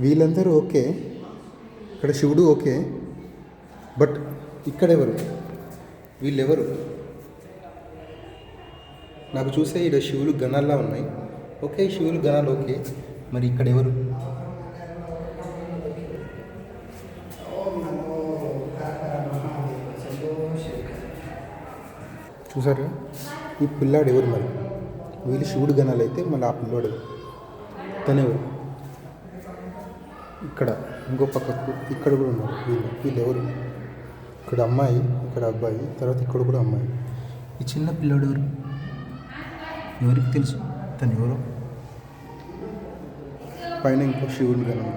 వీళ్ళందరూ ఓకే, ఇక్కడ శివుడు ఓకే, బట్ ఇక్కడెవరు? వీళ్ళెవరు? నాకు చూసే ఇక్కడ శివులు గణాల్లా ఉన్నాయి. ఓకే, శివులు గణాలు ఓకే, మరి ఇక్కడ ఎవరు? చూసారా? ఈ పిల్లాడు ఎవరు మరి? వీళ్ళు శివుడు గణాలు అయితే మళ్ళీ ఆ పిల్లాడు తనెవరు? ఇక్కడ ఇంకో పక్కకు ఇక్కడ కూడా ఉన్నారు. వీళ్ళు ఎవరు? ఇక్కడ అమ్మాయి, ఇక్కడ అబ్బాయి, తర్వాత ఇక్కడ కూడా అమ్మాయి. ఈ చిన్న పిల్లాడు ఎవరు? ఎవరికి తెలుసు తను ఎవరు? పైన ఇంకో శివుడు గణం.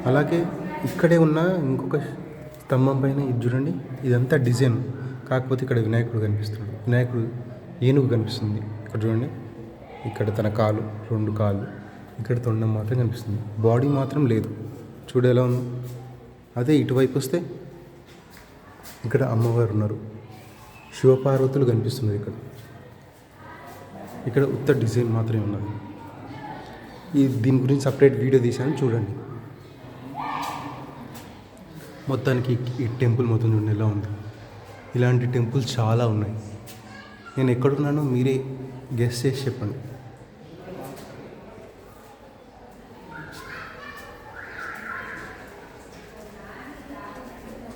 అలాగే ఇక్కడే ఉన్న ఇంకొక స్తంభం పైన ఇది చూడండి, ఇదంతా డిజైన్. కాకపోతే ఇక్కడ వినాయకుడు కనిపిస్తున్నాడు. వినాయకుడు ఏనుగు కనిపిస్తుంది. ఇక్కడ చూడండి, ఇక్కడ తన కాలు, 2 కాళ్ళు, ఇక్కడ తొండం మాత్రం కనిపిస్తుంది. బాడీ మాత్రం లేదు. చూడు ఎలా ఉంది. అదే ఇటువైపు వస్తే ఇక్కడ అమ్మవారు ఉన్నారు, శివపార్వతులు కనిపిస్తున్నారు. ఇక్కడ ఉత్త డిజైన్ మాత్రమే ఉన్నది. దీని గురించి సపరేట్ వీడియో తీశాను, చూడండి. మొత్తానికి ఈ టెంపుల్ మొత్తం చూడండి ఎలా ఉంది. ఇలాంటి టెంపుల్స్ చాలా ఉన్నాయి. నేను ఎక్కడున్నానో మీరే గెస్ చేసి చెప్పండి.